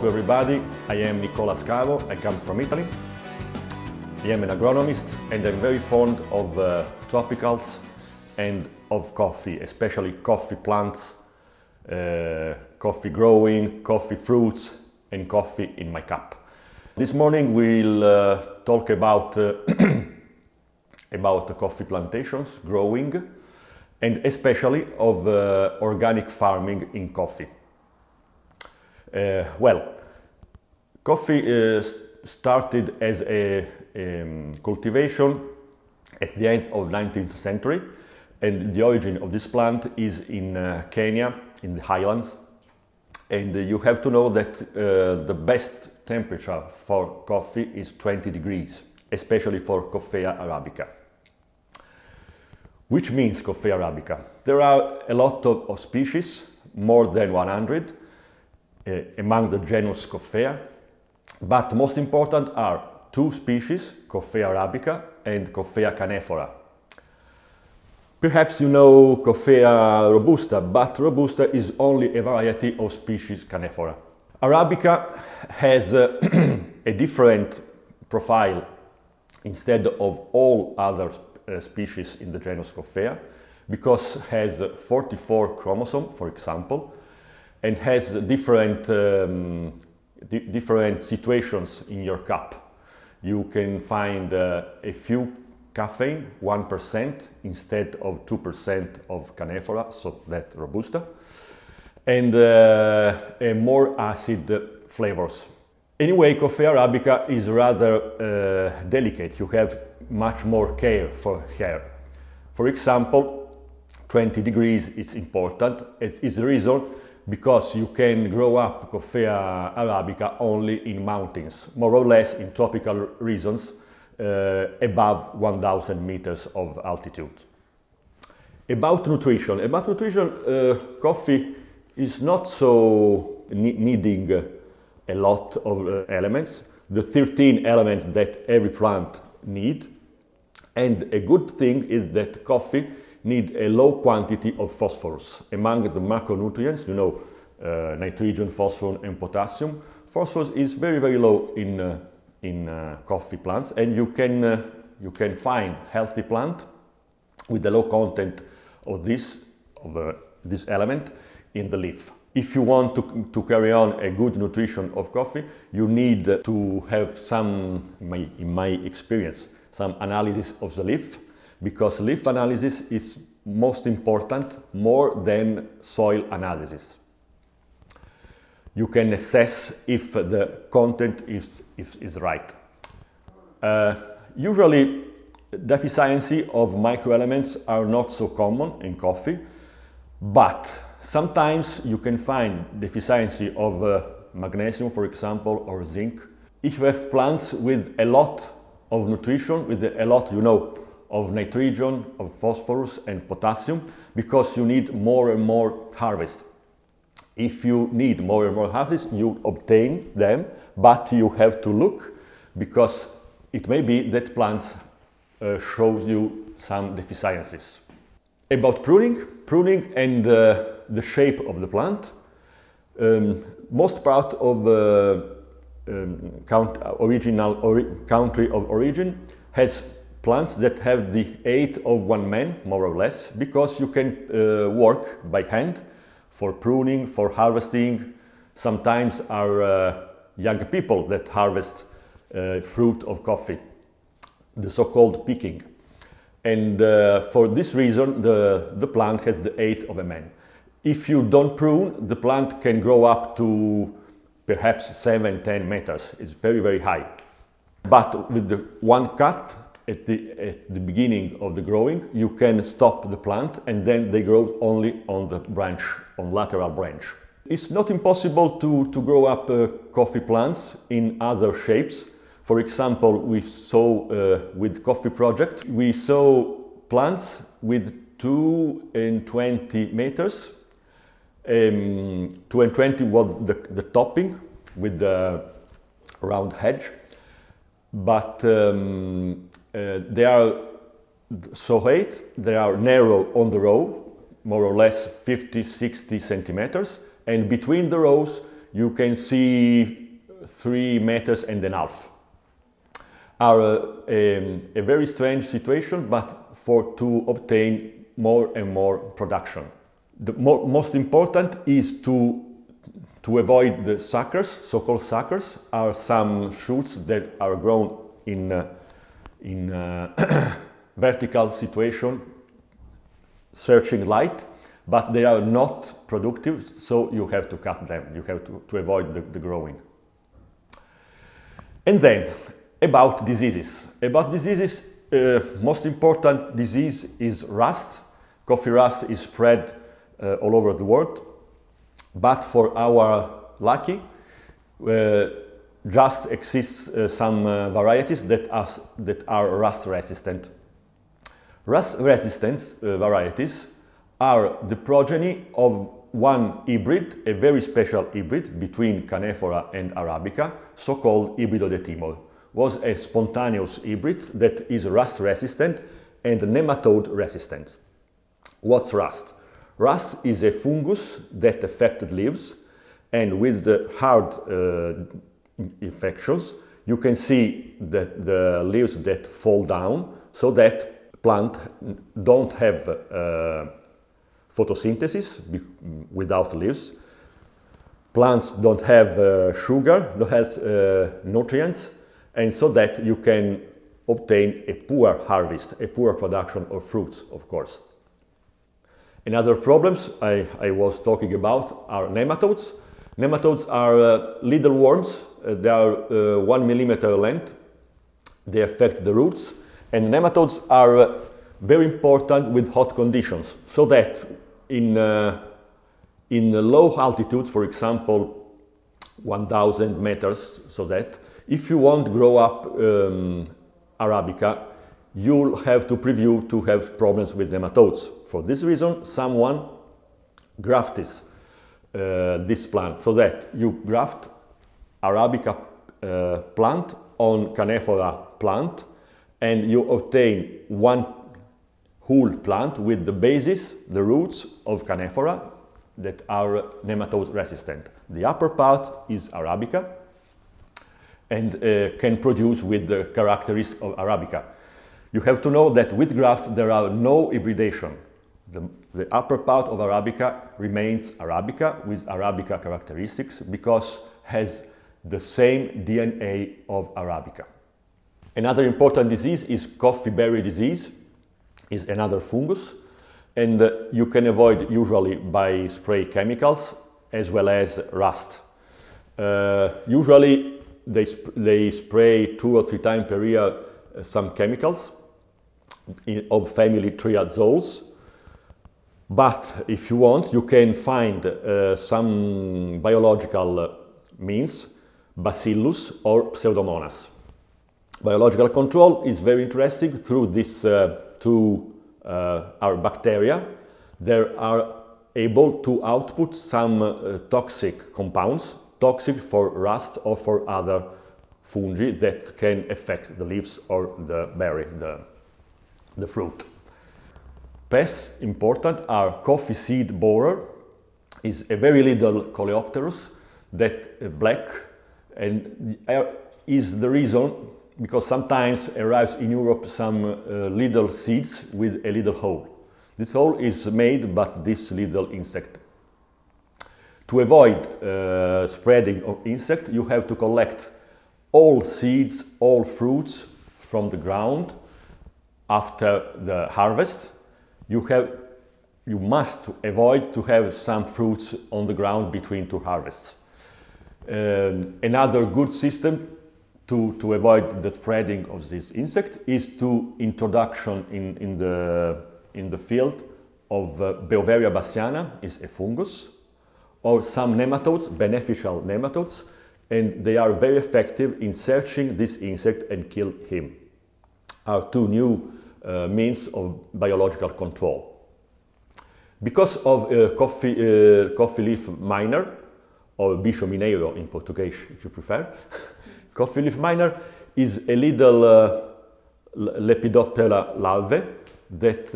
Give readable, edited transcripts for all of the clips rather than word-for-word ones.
to everybody. I am Nicola Scavo. I come from Italy. I am an agronomist and I'm very fond of tropicals and of coffee, especially coffee plants, coffee growing, coffee fruits and coffee in my cup. This morning we'll talk about about coffee plantations growing and especially of organic farming in coffee. Coffee started as a cultivation at the end of the 19th century, and the origin of this plant is in Kenya, in the highlands. And you have to know that the best temperature for coffee is 20 degrees, especially for Coffea arabica. Which means Coffea arabica? There are a lot of species, more than 100, among the genus Coffea, but most important are two species, Coffea arabica and Coffea canephora. Perhaps you know Coffea robusta, but robusta is only a variety of species canephora. Arabica has a different profile instead of all other species in the genus Coffea, because it has 44 chromosomes, for example, and has different situations in your cup. You can find a few caffeine, 1% instead of 2% of canephora, so that robusta, and more acid flavors. Anyway, Coffea arabica is rather delicate. You have much more care for her. For example, 20 degrees is important. It is the reason because you can grow up Coffea arabica only in mountains, more or less in tropical regions above 1,000 meters of altitude. About nutrition, coffee is not so needing a lot of elements, the 13 elements that every plant needs. And a good thing is that coffee need a low quantity of phosphorus. Among the macronutrients, you know, nitrogen, phosphorus and potassium. Phosphorus is very, very low in coffee plants, and you can find healthy plant with the low content of this element in the leaf. If you want to carry on a good nutrition of coffee, you need to have some, in my experience, some analysis of the leaf, because leaf analysis is most important, more than soil analysis. You can assess if the content is right. Usually, deficiency of microelements are not so common in coffee, but sometimes you can find deficiency of magnesium, for example, or zinc. If you have plants with a lot of nutrition, with a lot, you know, of nitrogen, of phosphorus and potassium, because you need more and more harvest. If you need more and more harvest, you obtain them, but you have to look, because it may be that plants shows you some deficiencies. About pruning and the shape of the plant, most part of country of origin has plants that have the height of one man, more or less, because you can work by hand for pruning, for harvesting. Sometimes are young people that harvest fruit of coffee, the so-called picking. And for this reason, the plant has the height of a man. If you don't prune, the plant can grow up to perhaps 7-10 meters. It's very, very high. But with the one cut at the beginning of the growing, you can stop the plant and then they grow only on the branch, on lateral branch. It's not impossible to grow up coffee plants in other shapes. For example, we saw with Coffee Project, we saw plants with 2 and 20 meters. 2 and 20 was the topping with the round hedge, but they are so height, they are narrow on the row, more or less 50-60 centimeters, and between the rows you can see 3 meters and a half. Are a very strange situation, but to obtain more and more production. The most important is to avoid the suckers. So-called suckers are some shoots that are grown in vertical situation, searching light, but they are not productive, so you have to cut them. You have to avoid the growing. And then, about diseases. Most important disease is rust. Coffee rust is spread all over the world, but for our lucky, just exists some varieties that are rust resistant. Rust resistant varieties are the progeny of one hybrid, a very special hybrid between Canephora and Arabica, so-called hybrido de timor. Was a spontaneous hybrid that is rust resistant and nematode resistant. What's rust? Rust is a fungus that affected leaves, and with the hard infections, you can see that the leaves that fall down, so that plant don't have photosynthesis without leaves. Plants don't have sugar, don't have nutrients, and so that you can obtain a poor harvest, a poor production of fruits, of course. Another problems I was talking about are nematodes. Nematodes are little worms. They are 1 millimeter length. They affect the roots, and nematodes are very important with hot conditions, so that in low altitudes, for example 1000 meters, so that if you want to grow up Arabica, you'll have to preview to have problems with nematodes. For this reason, someone grafted this plant, so that you graft Arabica plant on Canephora plant, and you obtain one whole plant with the basis, the roots of Canephora that are nematode resistant. The upper part is Arabica and can produce with the characteristics of Arabica. You have to know that with graft there are no hybridation. The upper part of Arabica remains Arabica with Arabica characteristics because has the same DNA of Arabica. Another important disease is coffee berry disease, is another fungus, and you can avoid usually by spray chemicals as well as rust. Usually they spray 2 or 3 times per year some chemicals of family triazoles, but if you want you can find some biological means, Bacillus or Pseudomonas. Biological control is very interesting through these two our bacteria. They are able to output some toxic compounds, toxic for rust or for other fungi that can affect the leaves or the berry, the fruit. Pests important are coffee seed borer, is a very little Coleopterus that black, and is the reason because sometimes arrives in Europe some little seeds with a little hole. This hole is made by this little insect. To avoid spreading of insect, you have to collect all seeds, all fruits from the ground after the harvest. You must avoid to have some fruits on the ground between 2 harvests. Another good system to avoid the spreading of this insect is to introduction in the field of Beauveria bassiana, is a fungus, or some nematodes, beneficial nematodes, and they are very effective in searching this insect and kill him. Are 2 new means of biological control. Because of coffee leaf miner, or bicho mineiro in Portuguese if you prefer, coffee leaf miner is a little Lepidoptera larvae that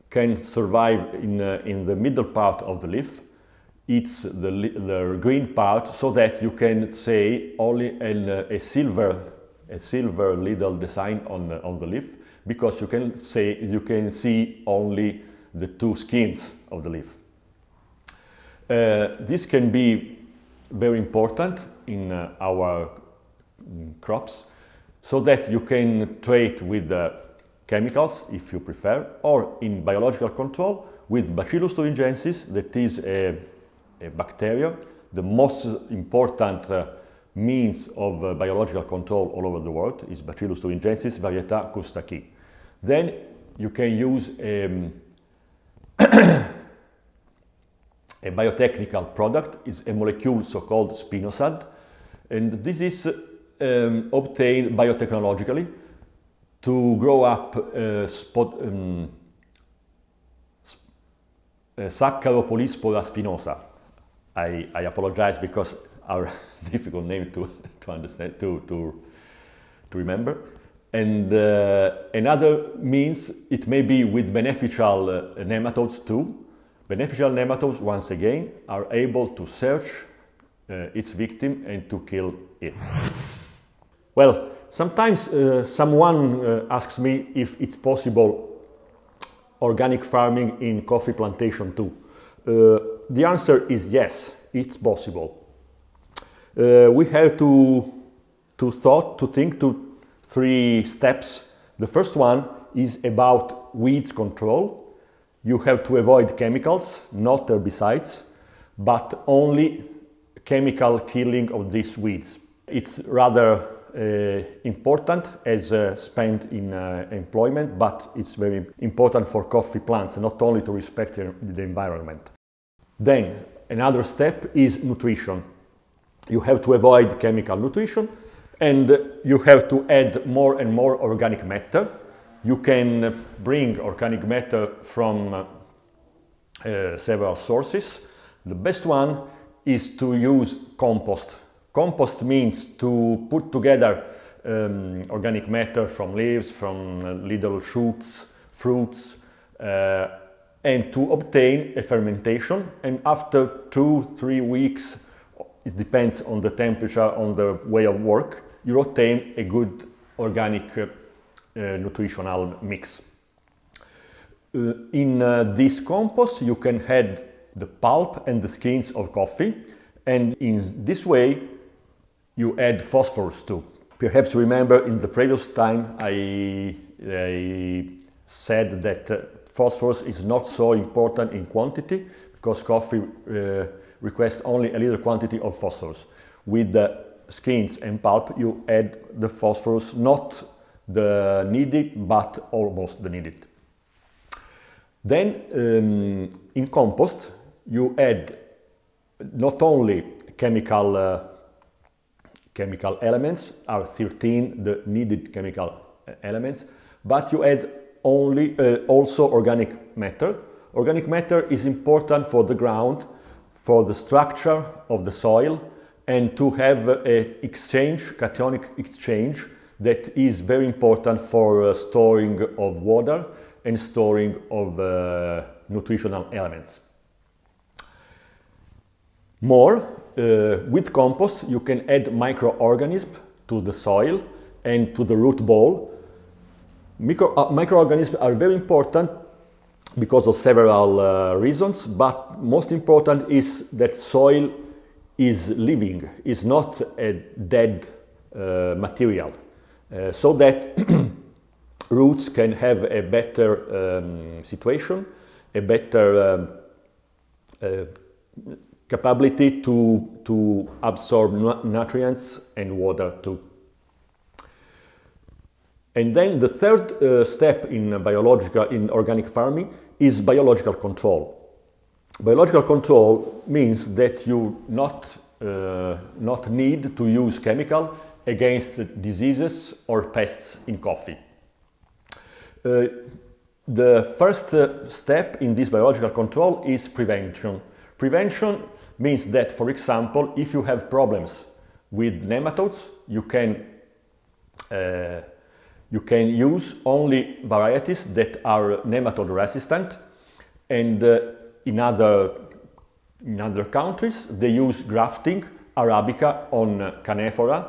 can survive in the middle part of the leaf. eats the green part, so that you can say only a silver little design on the leaf, because you can see only the two skins of the leaf. This can be very important in our crops, so that you can treat with chemicals, if you prefer, or in biological control with Bacillus thuringiensis, that is a bacteria, the most important means of biological control all over the world is Bacillus thuringiensis varietà Coustaki. Then you can use a biotechnical product, is a molecule so-called spinosad, and this is obtained biotechnologically to grow up Saccharopolyspora spinosa. I apologize because our difficult name to understand, to remember. And another means it may be with beneficial nematodes too. Beneficial nematodes, once again, are able to search its victim and to kill it. Well, sometimes someone asks me if it's possible organic farming in coffee plantation too. The answer is yes, it's possible. We have to think to three steps. The first one is about weeds control. You have to avoid chemicals, not herbicides, but only chemical killing of these weeds. It's rather important as spent in employment, but it's very important for coffee plants, not only to respect the environment. Then another step is nutrition. You have to avoid chemical nutrition, and you have to add more and more organic matter. You can bring organic matter from several sources. The best one is to use compost. Compost means to put together organic matter from leaves, from little shoots, fruits, and to obtain a fermentation. And after 2-3 weeks, it depends on the temperature, on the way of work, you obtain a good organic nutritional mix. In this compost you can add the pulp and the skins of coffee, and in this way you add phosphorus too. Perhaps you remember in the previous time I said that phosphorus is not so important in quantity, because coffee requests only a little quantity of phosphorus. With the skins and pulp you add the phosphorus, not the needed, but almost the needed. Then in compost you add not only chemical elements, are 13 the needed chemical elements, but you add also organic matter. Organic matter is important for the ground, for the structure of the soil, and to have an exchange, cationic exchange, that is very important for storing of water and storing of nutritional elements. More, with compost you can add microorganisms to the soil and to the root ball. Microorganisms are very important because of several reasons, but most important is that soil is living, is not a dead material, so that roots can have a better situation, a better capability to absorb nutrients and water too. And then the third step in organic farming is biological control. Biological control means that you not need to use chemical against diseases or pests in coffee. The first step in this biological control is prevention. Prevention means that, for example, if you have problems with nematodes, you can use only varieties that are nematode resistant, and in other In other countries, they use grafting Arabica on Canephora.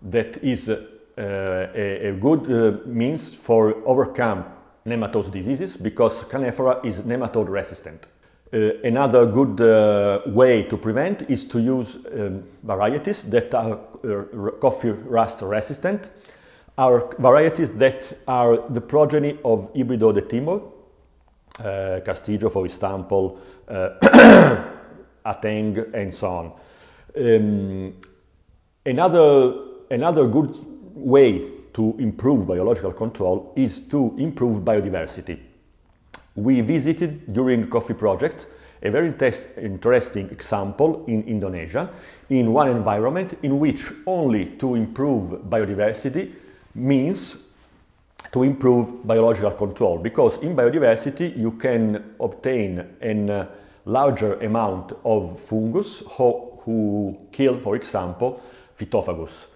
That is a good means for overcome nematode diseases, because Canephora is nematode resistant. Another good way to prevent is to use varieties that are coffee rust resistant, are varieties that are the progeny of Hybrido de Timor, Castillo, for example, Ateng, and so on. Another good way to improve biological control is to improve biodiversity. We visited during the coffee project a very interesting example in Indonesia, in one environment in which only to improve biodiversity means to improve biological control, because in biodiversity you can obtain a larger amount of fungus who kill, for example, Phytophagus.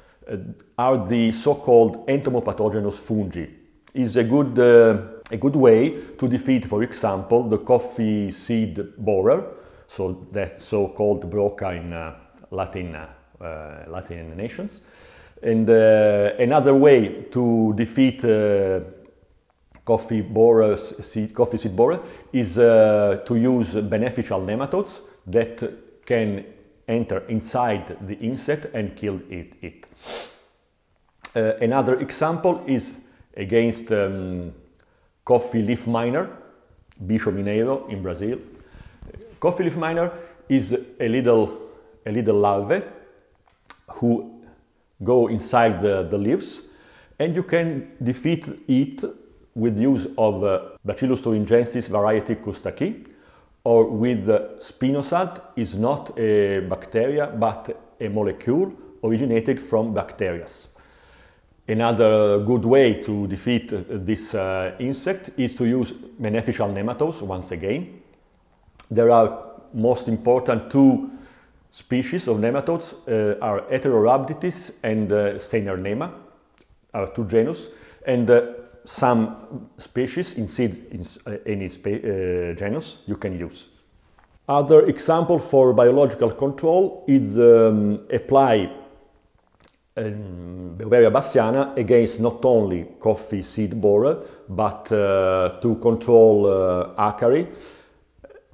Are the so-called entomopathogenous fungi. Is a good way to defeat, for example, the coffee seed borer, so that so-called broca in Latin nations. And another way to defeat coffee seed borer is to use beneficial nematodes that can enter inside the insect and kill it. Another example is against coffee leaf miner, Bicho mineiro in Brazil. Coffee leaf miner is a little larvae who go inside the leaves, and you can defeat it with use of Bacillus thuringiensis variety Kustaki, or with spinosad. Is not a bacteria but a molecule originated from bacteria. Another good way to defeat this insect is to use beneficial nematodes once again. There are most important two species of nematodes, are Heterorhabditis and Steinernema, are two genus, and some species in any genus you can use. Other example for biological control is apply Beauveria bassiana against not only coffee seed borer, but to control acari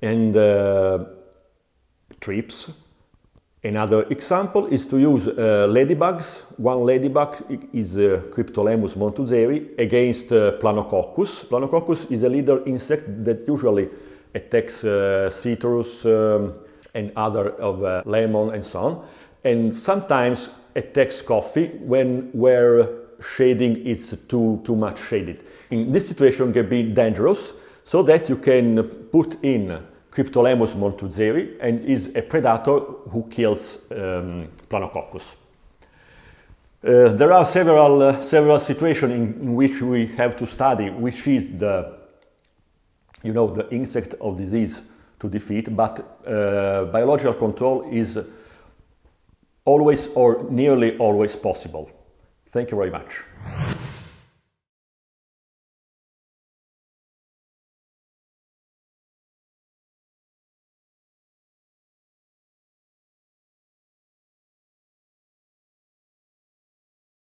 and thrips. Another example is to use ladybugs. One ladybug is Cryptolemus montuseri against Planococcus. Planococcus is a leader insect that usually attacks citrus and other of lemon and so on, and sometimes attacks coffee where shading is too much shaded. In this situation can be dangerous, so that you can put in Cryptolemus montuseri, and is a predator who kills Planococcus. There are several situations in which we have to study which is the insect of disease to defeat, but biological control is always or nearly always possible. Thank you very much.